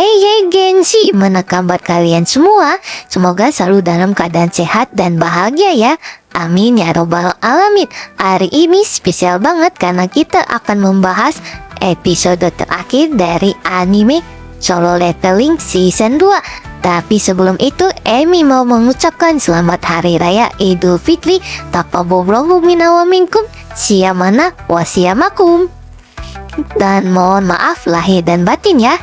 Hey gengsi, mana kabar kalian semua? Semoga selalu dalam keadaan sehat dan bahagia ya. Amin ya robbal alamin. Hari ini spesial banget karena kita akan membahas episode terakhir dari anime Solo Leveling Season 2. Tapi sebelum itu, Emi mau mengucapkan selamat Hari Raya Idul Fitri. Taqabbalallahu minna wa minkum, siyamana wa siyamakum. Dan mohon maaf lahir dan batin ya.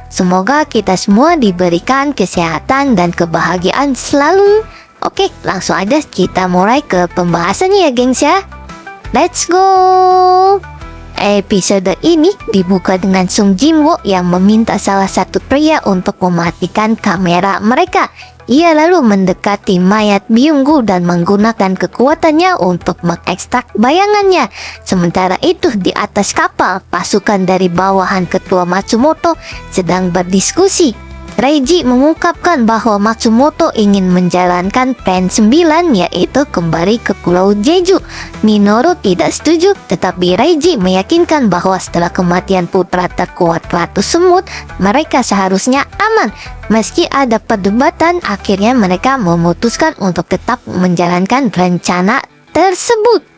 Semoga kita semua diberikan kesehatan dan kebahagiaan selalu. Oke, langsung aja kita mulai ke pembahasannya ya gengs ya. Let's go! Episode ini dibuka dengan Sung Jinwoo yang meminta salah satu pria untuk mematikan kamera mereka. Ia lalu mendekati mayat Byung-gu dan menggunakan kekuatannya untuk mengekstrak bayangannya. Sementara itu di atas kapal, pasukan dari bawahan ketua Matsumoto sedang berdiskusi. Reiji mengungkapkan bahwa Matsumoto ingin menjalankan plan 9, yaitu kembali ke Pulau Jeju. Minoru tidak setuju, tetapi Reiji meyakinkan bahwa setelah kematian putra terkuat Ratu Semut, mereka seharusnya aman. Meski ada perdebatan, akhirnya mereka memutuskan untuk tetap menjalankan rencana tersebut.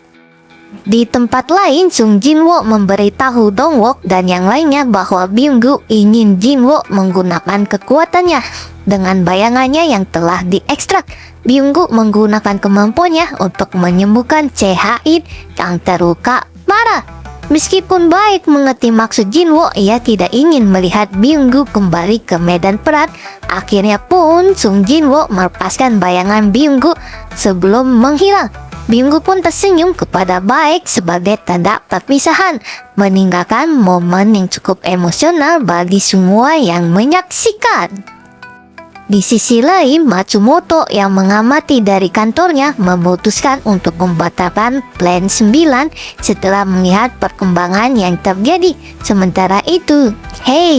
Di tempat lain, Sung Jinwoo memberitahu Dongwook dan yang lainnya bahwa Byung-gu ingin Jinwoo menggunakan kekuatannya dengan bayangannya yang telah diekstrak. Byung-gu menggunakan kemampuannya untuk menyembuhkan Chae-in yang terluka parah. Meskipun baik mengerti maksud Jinwoo, ia tidak ingin melihat Byung-gu kembali ke medan perang. Akhirnya pun Sung Jinwoo melepaskan bayangan Byung-gu sebelum menghilang. Byung-gu pun tersenyum kepada baik sebagai tanda perpisahan, meninggalkan momen yang cukup emosional bagi semua yang menyaksikan. Di sisi lain, Matsumoto yang mengamati dari kantornya memutuskan untuk membatalkan plan 9 setelah melihat perkembangan yang terjadi. Sementara itu,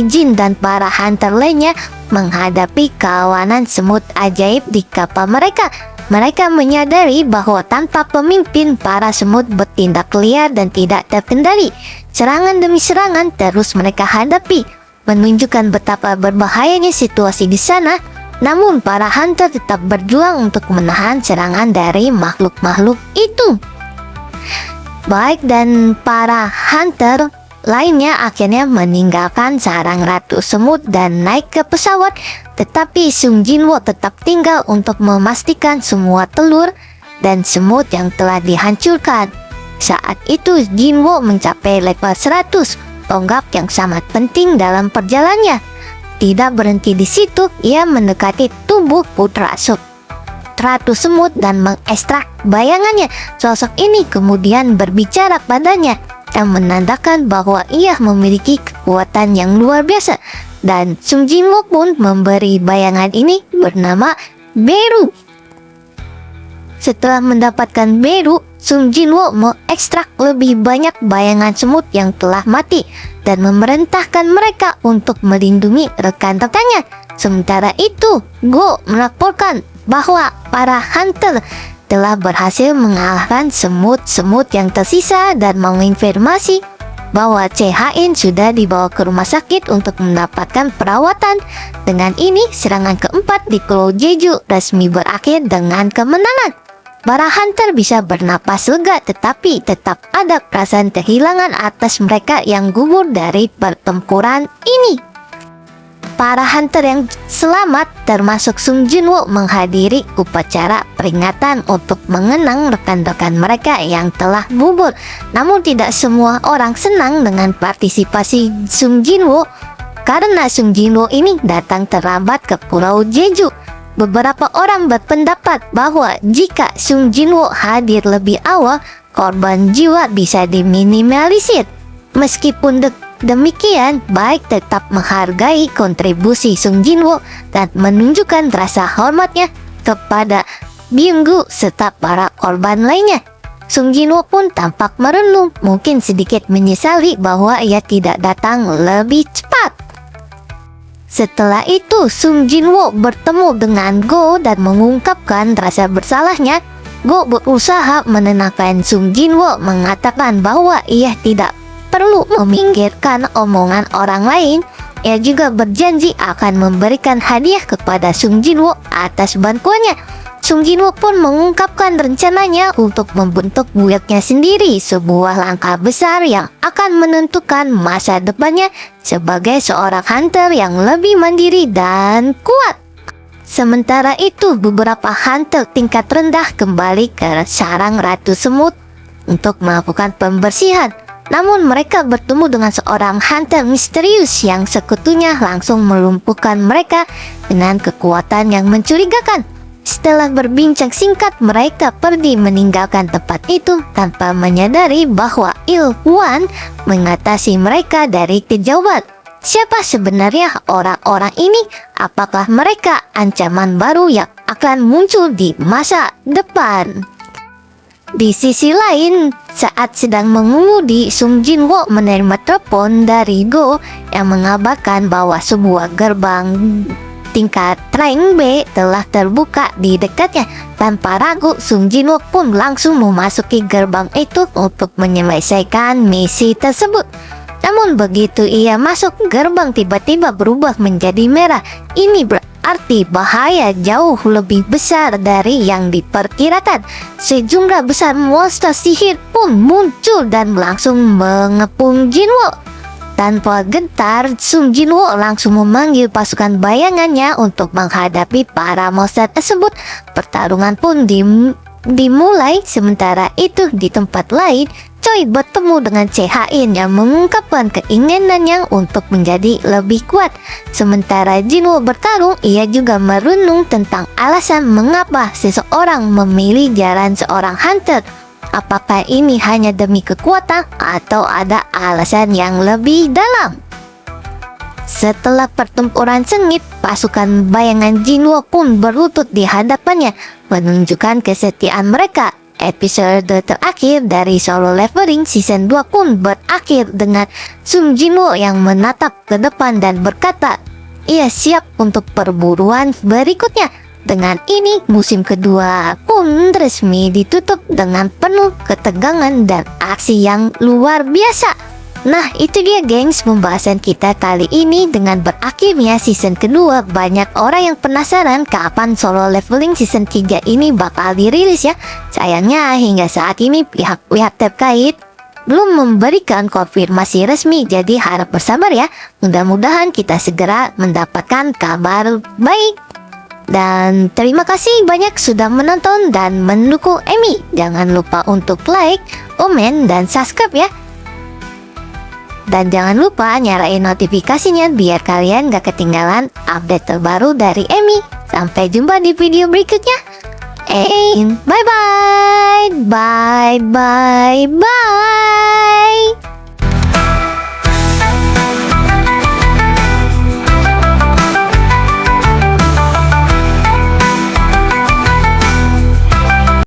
Jin dan para hunter lainnya menghadapi kawanan semut ajaib di kapal mereka. Mereka menyadari bahwa tanpa pemimpin, para semut bertindak liar dan tidak terkendali. Serangan demi serangan terus mereka hadapi, menunjukkan betapa berbahayanya situasi di sana. Namun para hunter tetap berjuang untuk menahan serangan dari makhluk-makhluk itu. Baik dan para hunter lainnya akhirnya meninggalkan sarang Ratu Semut dan naik ke pesawat. Tetapi Sung Jinwoo tetap tinggal untuk memastikan semua telur dan semut yang telah dihancurkan. Saat itu Jinwoo mencapai level 100, tonggak yang sangat penting dalam perjalanannya. Tidak berhenti di situ, ia mendekati tubuh putra Ratu Semut dan mengekstrak bayangannya. Sosok ini kemudian berbicara padanya yang menandakan bahwa ia memiliki kekuatan yang luar biasa. Dan Sung Jinwoo pun memberi bayangan ini bernama Beru. Setelah mendapatkan Beru, Sung Jinwoo mengekstrak lebih banyak bayangan semut yang telah mati dan memerintahkan mereka untuk melindungi rekan-rekannya. Sementara itu, Go melaporkan bahwa para hunter telah berhasil mengalahkan semut-semut yang tersisa dan mengonfirmasi bahwa Chae-in sudah dibawa ke rumah sakit untuk mendapatkan perawatan. Dengan ini, serangan keempat di Pulau Jeju resmi berakhir dengan kemenangan. Para hunter bisa bernapas lega, tetapi tetap ada perasaan kehilangan atas mereka yang gugur dari pertempuran ini. Para hunter yang selamat, termasuk Sung Jinwoo, menghadiri upacara peringatan untuk mengenang rekan-rekan mereka yang telah gugur. Namun tidak semua orang senang dengan partisipasi Sung Jinwoo, karena Sung Jinwoo ini datang terlambat ke Pulau Jeju. Beberapa orang berpendapat bahwa jika Sung Jinwoo hadir lebih awal, korban jiwa bisa diminimalisir. Meskipun demikian, baik tetap menghargai kontribusi Sung Jinwoo dan menunjukkan rasa hormatnya kepada Byung-gu serta para korban lainnya. Sung Jinwoo pun tampak merenung, mungkin sedikit menyesali bahwa ia tidak datang lebih cepat. Setelah itu, Sung Jinwoo bertemu dengan Go dan mengungkapkan rasa bersalahnya. Go berusaha menenangkan Sung Jinwoo, mengatakan bahwa ia tidak perlu memikirkan omongan orang lain. Ia juga berjanji akan memberikan hadiah kepada Sung Jinwoo atas bantuannya. Sung Jinwoo pun mengungkapkan rencananya untuk membentuk buyutnya sendiri, sebuah langkah besar yang akan menentukan masa depannya sebagai seorang hunter yang lebih mandiri dan kuat. Sementara itu, beberapa hunter tingkat rendah kembali ke sarang Ratu Semut untuk melakukan pembersihan. Namun mereka bertemu dengan seorang hunter misterius yang sekutunya langsung melumpuhkan mereka dengan kekuatan yang mencurigakan. Setelah berbincang singkat, mereka pergi meninggalkan tempat itu tanpa menyadari bahwa Il Huan mengatasi mereka dari kejauhan. Siapa sebenarnya orang-orang ini? Apakah mereka ancaman baru yang akan muncul di masa depan? Di sisi lain, saat sedang mengemudi, Sung Jinwoo menerima telepon dari Go yang mengabarkan bahwa sebuah gerbang tingkat rank B telah terbuka di dekatnya. Tanpa ragu, Sung Jinwoo pun langsung memasuki gerbang itu untuk menyelesaikan misi tersebut. Namun begitu ia masuk, gerbang tiba-tiba berubah menjadi merah. Ini berarti bahaya jauh lebih besar dari yang diperkirakan. Sejumlah besar monster sihir pun muncul dan langsung mengepung Jinwoo. Tanpa gentar, Sung Jinwoo langsung memanggil pasukan bayangannya untuk menghadapi para monster tersebut. Pertarungan pun dimulai. Sementara itu di tempat lain, Choi bertemu dengan CHN yang mengungkapkan keinginannya untuk menjadi lebih kuat. Sementara Jinwoo bertarung, ia juga merenung tentang alasan mengapa seseorang memilih jalan seorang hunter. Apakah ini hanya demi kekuatan atau ada alasan yang lebih dalam? Setelah pertempuran sengit, pasukan bayangan Jinwoo pun berlutut di hadapannya, menunjukkan kesetiaan mereka. Episode terakhir dari Solo Leveling Season 2 pun berakhir dengan Sung Jinwoo yang menatap ke depan dan berkata, ia siap untuk perburuan berikutnya. Dengan ini, musim kedua pun resmi ditutup dengan penuh ketegangan dan aksi yang luar biasa. Nah, itu dia gengs pembahasan kita kali ini. Dengan berakhirnya season kedua, banyak orang yang penasaran kapan Solo Leveling season 3 ini bakal dirilis ya. Sayangnya hingga saat ini pihak-pihak terkait belum memberikan konfirmasi resmi, jadi harap bersabar ya. Mudah-mudahan kita segera mendapatkan kabar baik. Dan terima kasih banyak sudah menonton dan mendukung Emi. Jangan lupa untuk like, komen, dan subscribe ya. Dan jangan lupa nyalain notifikasinya biar kalian gak ketinggalan update terbaru dari Emi. Sampai jumpa di video berikutnya. Bye bye. Bye bye bye.